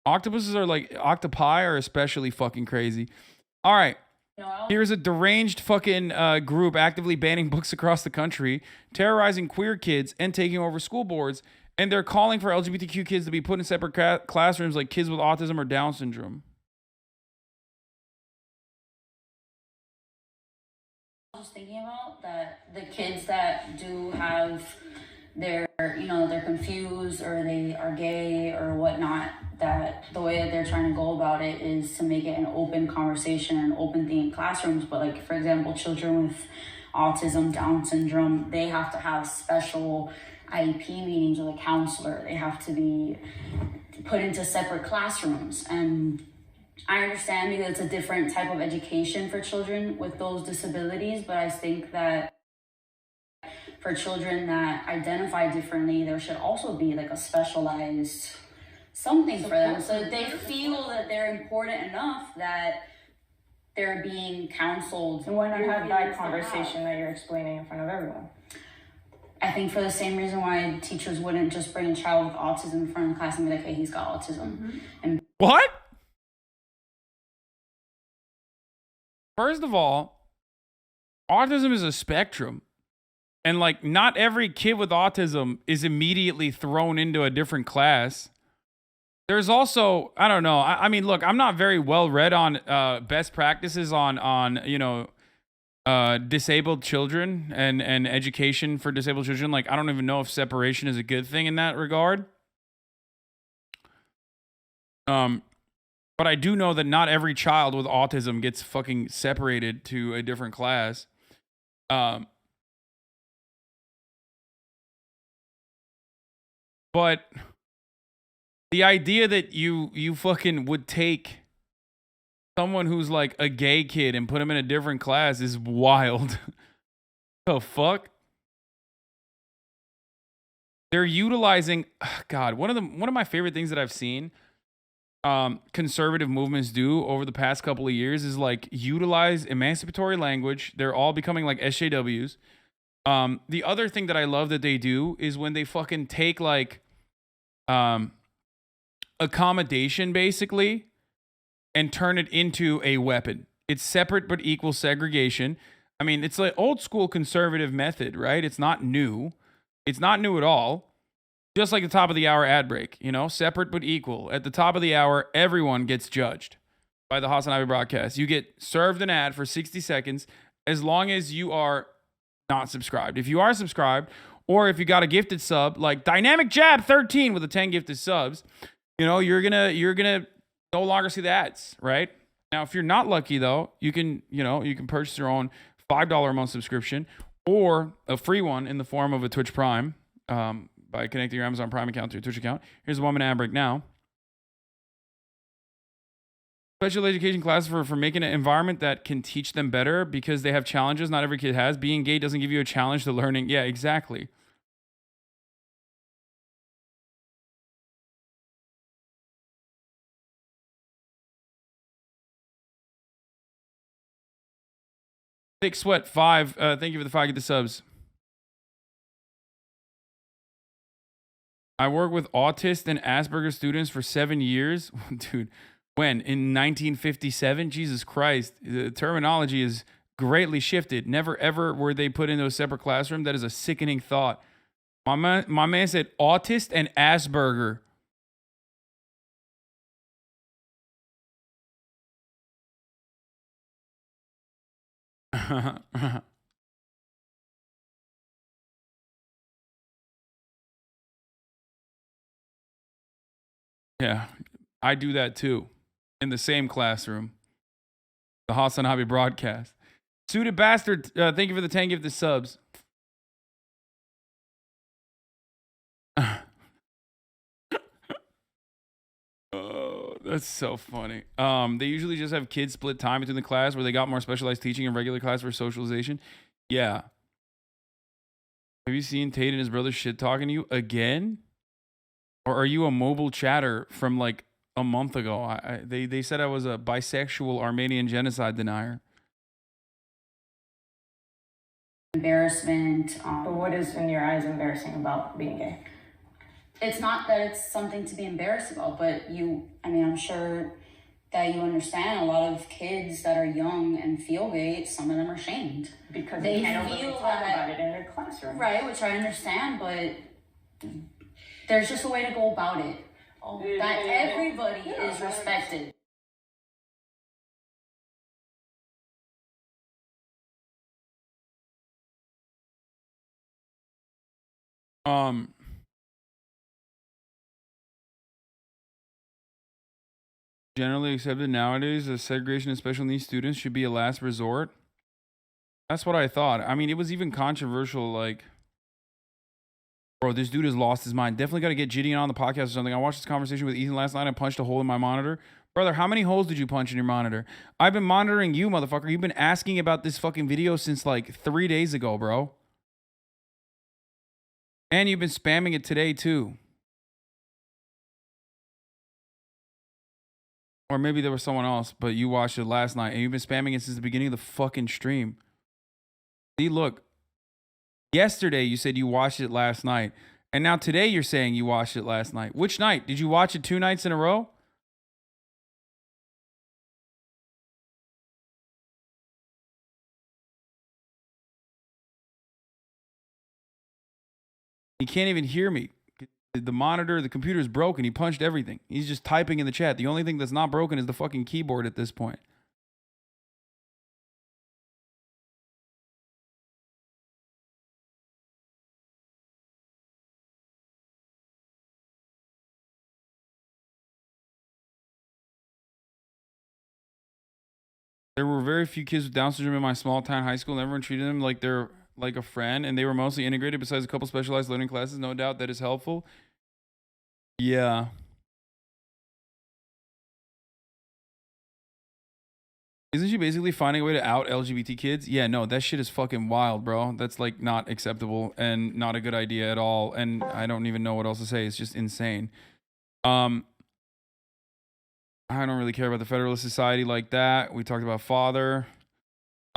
Octopuses are like, octopi are especially fucking crazy. All right. Here's a deranged fucking group actively banning books across the country, terrorizing queer kids, and taking over school boards. And they're calling for LGBTQ kids to be put in separate classrooms like kids with autism or Down syndrome. I was thinking about that the kids that do have their, they're confused or they are gay or whatnot, that the way that they're trying to go about it is to make it an open conversation, an open thing in classrooms. But like, for example, children with autism, Down syndrome, they have to have special IEP meetings with a counselor. They have to be put into separate classrooms. And I understand because it's a different type of education for children with those disabilities, but I think that for children that identify differently, there should also be like a specialized something for them so that they feel that they're important enough that they're being counseled. And why not have that conversation that you're explaining in front of everyone? I think for the same reason why teachers wouldn't just bring a child with autism in front of the class and be like, hey, he's got autism. And what? First of all, autism is a spectrum. And like, not every kid with autism is immediately thrown into a different class. There's also, I don't know. I mean, look, I'm not very well read on best practices on disabled children and education for disabled children. Like, I don't even know if separation is a good thing in that regard. But I do know that not every child with autism gets fucking separated to a different class. But the idea that you fucking would take someone who's like a gay kid and put him in a different class is wild. The fuck? They're utilizing, God, one of my favorite things that I've seen conservative movements do over the past couple of years is like utilize emancipatory language. They're all becoming like SJWs. The other thing that I love that they do is when they fucking take like accommodation basically and turn it into a weapon. It's separate but equal segregation. I mean, it's like old school conservative method, right? It's not new. It's not new at all. Just like the top of the hour ad break, separate but equal. At the top of the hour, everyone gets judged by the Hasanabi broadcast. You get served an ad for 60 seconds as long as you are not subscribed. If you are subscribed, or if you got a gifted sub, like Dynamic Jab 13 with the 10 gifted subs, you're gonna no longer see the ads, right? Now, if you're not lucky though, you can purchase your own $5 a month subscription or a free one in the form of a Twitch Prime. By connecting your Amazon Prime account to your Twitch account. Here's the 1 minute ad break now. Special education classes for making an environment that can teach them better because they have challenges not every kid has. Being gay doesn't give you a challenge to learning. Yeah, exactly. Thick Sweat 5. Thank you for the 5 get the subs. I worked with autistic and Asperger students for 7 years. Dude, when? In 1957? Jesus Christ. The terminology is greatly shifted. Never, ever were they put into a separate classroom. That is a sickening thought. My man said autistic and Asperger. Yeah, I do that too. In the same classroom. The Hasanabi broadcast. Suited Bastard, thank you for the 10 gifted subs. Oh, that's so funny. They usually just have kids split time between the class where they got more specialized teaching and regular class for socialization. Yeah. Have you seen Tate and his brother shit talking to you again? Or are you a mobile chatter from like a month ago? They said I was a bisexual Armenian genocide denier. Embarrassment. But what is in your eyes embarrassing about being gay? it's not that it's something to be embarrassed about, but I'm sure that you understand a lot of kids that are young and feel gay, some of them are shamed. Because they can't openly talk about it in their classroom. Right, which I understand, but there's just a way to go about it. That everybody is respected. Generally accepted nowadays that segregation of special needs students should be a last resort. That's what I thought. I mean, it was even controversial, like, bro, this dude has lost his mind. Definitely got to get Gideon on the podcast or something. I watched this conversation with Ethan last night and punched a hole in my monitor. Brother, how many holes did you punch in your monitor? I've been monitoring you, motherfucker. You've been asking about this fucking video since like 3 days ago, bro. And you've been spamming it today too. Or maybe there was someone else, but you watched it last night and you've been spamming it since the beginning of the fucking stream. See, look. Yesterday you said you watched it last night. And now today you're saying you watched it last night. Which night? Did you watch it 2 nights in a row? He can't even hear me. The monitor, the computer is broken. He punched everything. He's just typing in the chat. The only thing that's not broken is the fucking keyboard at this point. There were very few kids with Down syndrome in my small town high school, and everyone treated them like they're like a friend, and they were mostly integrated besides a couple specialized learning classes. No doubt that is helpful. Yeah. Isn't she basically finding a way to out LGBT kids? Yeah, no, that shit is fucking wild, bro. That's like not acceptable and not a good idea at all. And I don't even know what else to say. It's just insane. I don't really care about the Federalist Society like that. We talked about father.